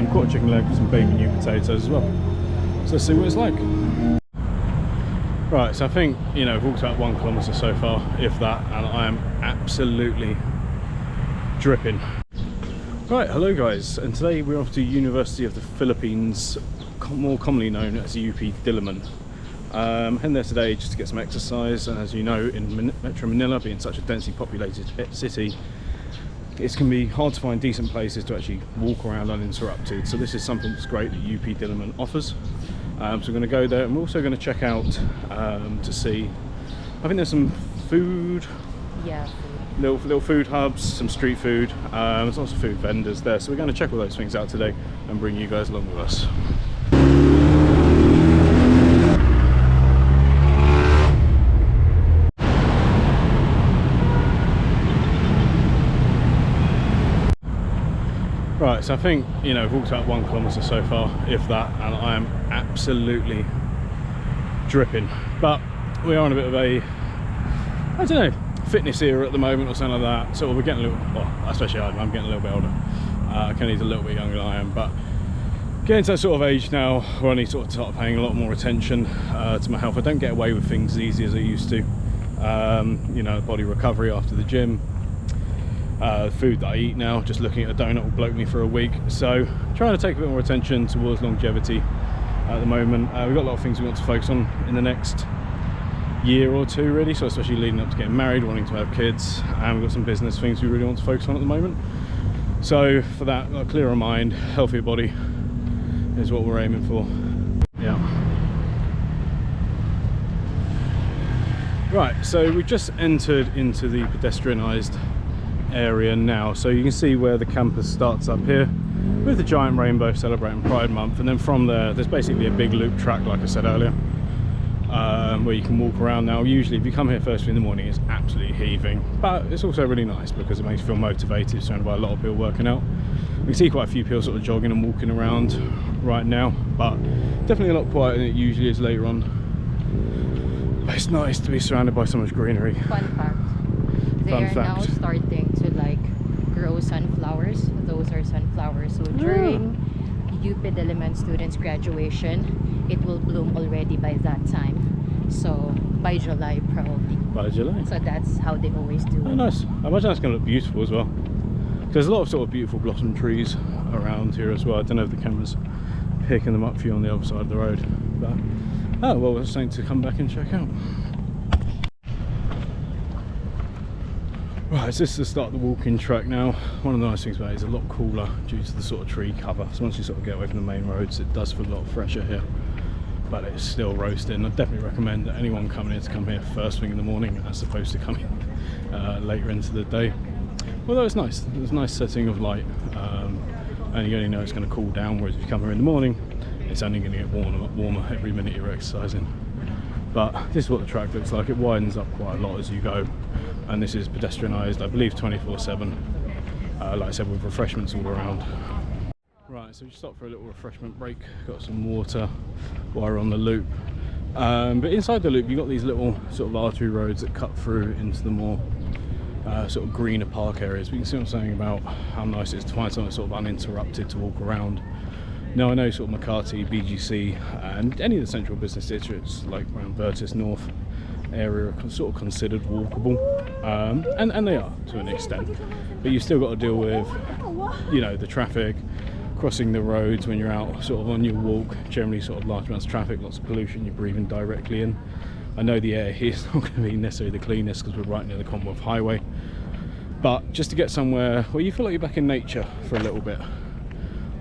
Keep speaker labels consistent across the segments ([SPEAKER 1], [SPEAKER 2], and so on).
[SPEAKER 1] quarter chicken leg with some baby new potatoes as well. So let's see what it's like. Right, so I think, you know, I've walked about 1 kilometre so far, if that, and I am absolutely dripping. Right, hello guys, and today we're off to University of the Philippines, more commonly known as UP Diliman. Heading there today just to get some exercise, and as you know, in Metro Manila, being such a densely populated city, it's going to be hard to find decent places to actually walk around uninterrupted. So this is something that's great that UP Diliman offers. So we're going to go there, and we're also going to check out to see, I think there's some food,
[SPEAKER 2] yeah,
[SPEAKER 1] little food hubs, some street food, there's lots of food vendors there, so we're going to check all those things out today and bring you guys along with us. Right, so I think, you know, I've walked about 1 kilometre so far, if that, and I am absolutely dripping. But we are in a bit of a, I don't know, fitness era at the moment or something like that. So we're getting a little, well, especially I'm getting a little bit older. Kenny's a little bit younger than I am, but getting to that sort of age now where I need to start paying a lot more attention to my health. I don't get away with things as easy as I used to. You know, body recovery after the gym. Food that I eat now, just looking at a donut will bloat me for a week. So trying to take a bit more attention towards longevity at the moment. We've got a lot of things we want to focus on in the next year or two really, so especially leading up to getting married, wanting to have kids, and we've got some business things we really want to focus on at the moment. So for that, a clearer mind, healthier body is what we're aiming for. Yeah. Right, so we just entered into the pedestrianised area now, so you can see where the campus starts up here with the giant rainbow celebrating Pride Month, and then from there's basically a big loop track, like I said earlier, where you can walk around. Now usually if you come here first thing in the morning, it's absolutely heaving, but it's also really nice because it makes you feel motivated, surrounded by a lot of people working out. We can see quite a few people sort of jogging and walking around right now, but definitely a lot quieter than it usually is later on. But it's nice to be surrounded by so much greenery.
[SPEAKER 2] Fun fact. They are now starting to like grow sunflowers. Those are sunflowers. So during UP Diliman students' graduation, it will bloom already by that time. So by July probably.
[SPEAKER 1] By July.
[SPEAKER 2] So that's how they always do it.
[SPEAKER 1] Oh, nice. I imagine that's going to look beautiful as well. There's a lot of sort of beautiful blossom trees around here as well. I don't know if the camera's picking them up for you on the other side of the road. But oh well, we're something to come back and check out. Right, so this is the start of the walking track now. One of the nice things about it is a lot cooler due to the sort of tree cover. So once you sort of get away from the main roads, it does feel a lot fresher here. But it's still roasting. I definitely recommend that anyone coming here to come here first thing in the morning as opposed to coming later into the day. Although it's nice. There's a nice setting of light, and you only know it's going to cool down, whereas if you come here in the morning, it's only going to get warmer every minute you're exercising. But this is what the track looks like. It widens up quite a lot as you go, and this is pedestrianised, I believe 24/7, like I said, with refreshments all around. Right, so we stopped for a little refreshment break, got some water while we're on the loop. But inside the loop you've got these little sort of artery roads that cut through into the more sort of greener park areas. But you can see what I'm saying about how nice it is to find something sort of uninterrupted to walk around. Now I know sort of Makati, BGC and any of the central business districts like around Vertis North area are sort of considered walkable, and they are to an extent, but you've still got to deal with, you know, the traffic, crossing the roads when you're out sort of on your walk, generally sort of large amounts of traffic, lots of pollution you're breathing directly in. I know the air here is not going to be necessarily the cleanest because we're right near the Commonwealth Highway, but just to get somewhere where you feel like you're back in nature for a little bit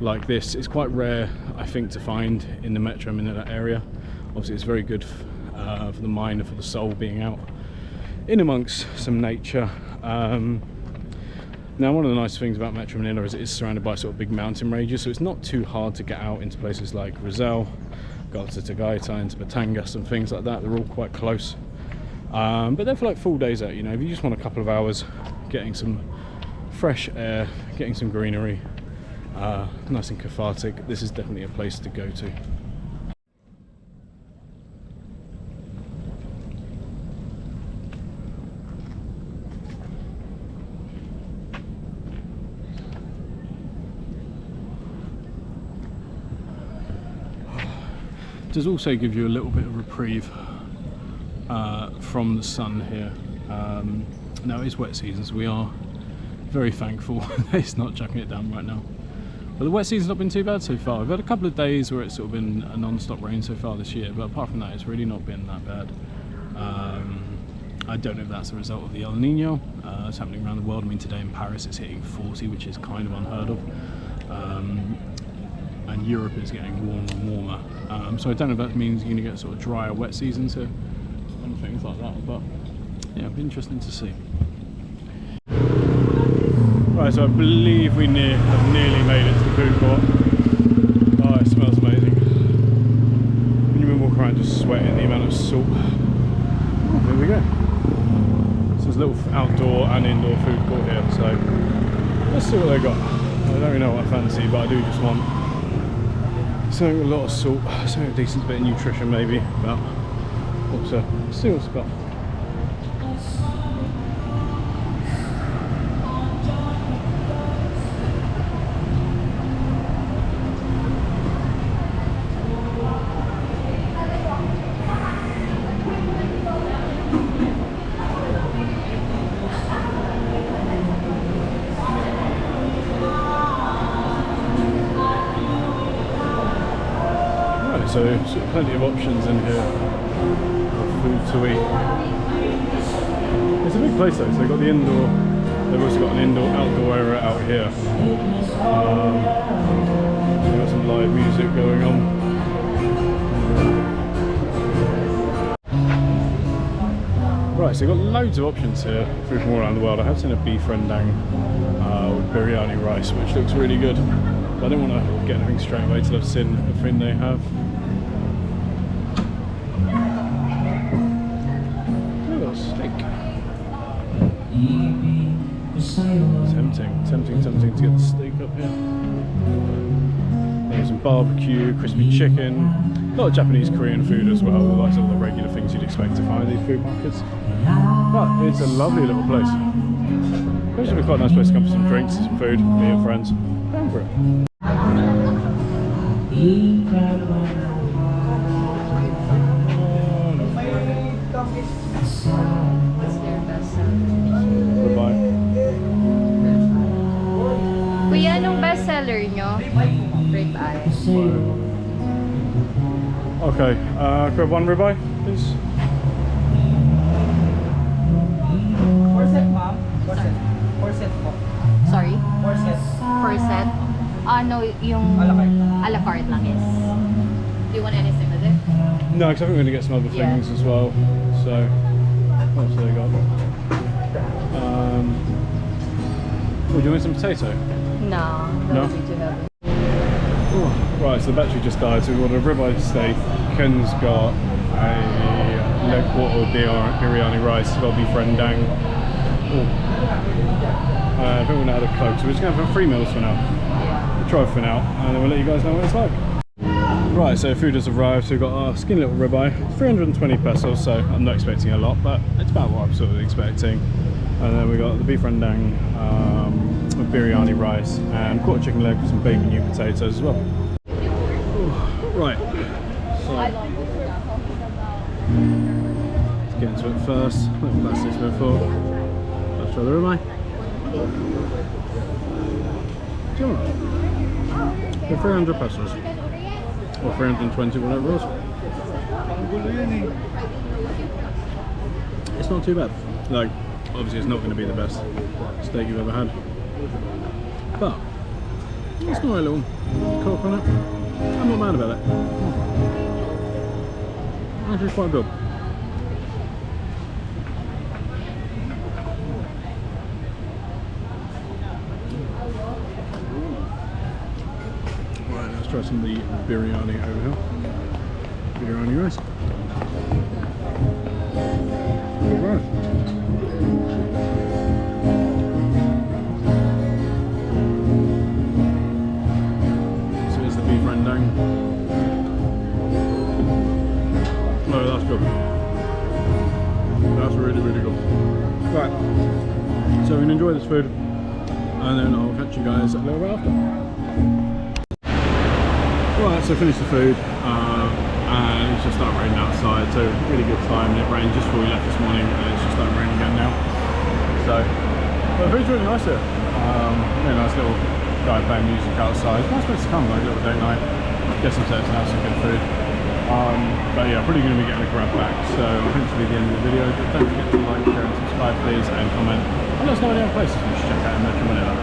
[SPEAKER 1] like this, it's quite rare I think to find in the Metro Manila area. Obviously it's very good for the mind and for the soul being out in amongst some nature. Now one of the nice things about Metro Manila is it is surrounded by sort of big mountain ranges, so it's not too hard to get out into places like Rizal, got to Tagaytay, into Batangas and things like that. They're all quite close, but they're for like full days out, you know, if you just want a couple of hours getting some fresh air, getting some greenery, nice and cathartic, this is definitely a place to go to. does also give you a little bit of reprieve from the sun here. Now it's wet season, so we are very thankful that it's not chucking it down right now. But the wet season's not been too bad so far. We've had a couple of days where it's sort of been a non-stop rain so far this year, but apart from that, it's really not been that bad. I don't know if that's a result of the El Nino. It's happening around the world. I mean, today in Paris it's hitting 40, which is kind of unheard of. And Europe is getting warmer and warmer. So I don't know if that means you're going to get sort of drier, wet seasons here and things like that. But yeah, it'll be interesting to see. Right, so I believe we have nearly made it to the food court. Oh, it smells amazing. When you walk around just sweating the amount of salt. Oh, here we go. So there's a little outdoor and indoor food court here, so let's see what they got. I don't really know what I fancy, but I do just want something with a lot of salt, something with a decent bit of nutrition maybe, but also see what's got. So plenty of options in here of food to eat. It's a big place though, so they've got the indoor, they've also got an outdoor area out here. They've got some live music going on. Right, so you've got loads of options here, food from all around the world. I have seen a beef rendang with biryani rice, which looks really good. But I don't want to get anything straight away till I've seen the thing they have. Steak. Tempting to get the steak up here. There's some barbecue, crispy chicken, a lot of Japanese, Korean food as well, like all the regular things you'd expect to find in these food markets. But it's a lovely little place. It's going to be quite a nice place to come for some drinks, some food, me and friends. Down for it.
[SPEAKER 2] What's their best seller?
[SPEAKER 1] Goodbye.
[SPEAKER 2] Kuya, anong best seller nyo? Ribeye.
[SPEAKER 1] Okay, grab one ribeye, please.
[SPEAKER 3] 4 set, ma'am. 4 set. 4 set po.
[SPEAKER 2] Sorry?
[SPEAKER 3] 4 set.
[SPEAKER 2] Per set? No, yung a la carte lang is. Do you want anything with it?
[SPEAKER 1] No, because I think we're going to get some other things as well. So, what else have they got? Would you want some potato?
[SPEAKER 2] No,
[SPEAKER 1] No?
[SPEAKER 2] that'll be too heavy.
[SPEAKER 1] Ooh. Right, so the battery just died, so we ordered a ribeye steak. Ken's got a leg quarter with biryani rice, got a beef rendang. I think we're going to add a Coke, so we're just going to have 3 meals for now. We'll try for now, and then we'll let you guys know what it's like. Right, so food has arrived, so we've got our skinny little ribeye, 320 pesos, so I'm not expecting a lot, but it's about what I'm sort of expecting. And then we got the beef rendang with biryani rice and quarter chicken leg with some bacon new potatoes as well. Right, so let's get into it first. Let me pass this before. Let's try the ribeye. Do you want it? For 300 pesos. Or 320, whatever it was. It's not too bad. Like, obviously it's not going to be the best steak you've ever had. But, it's got a little coke on it. I'm not mad about it. Actually quite good. Right, let's try some of the biryani over here. Biryani rice. Good rice. So here's the beef rendang. Oh, that's good. That's really, really good. Right, so we can enjoy this food and then I'll catch you guys a little bit after. Right, so finished the food, and it's just started raining outside, so really good time. It rained just before we left this morning, and it's just started raining again now. So, but the food's really nice here. Really nice little guy playing music outside. It's a nice place to come, like a little date night. Get some steps and have some good food. But yeah, I'm probably going to be getting a grab back, so I think this will be the end of the video. But don't forget to like, share and subscribe please, and comment. And let us know any other places you should check out in Metro Manila.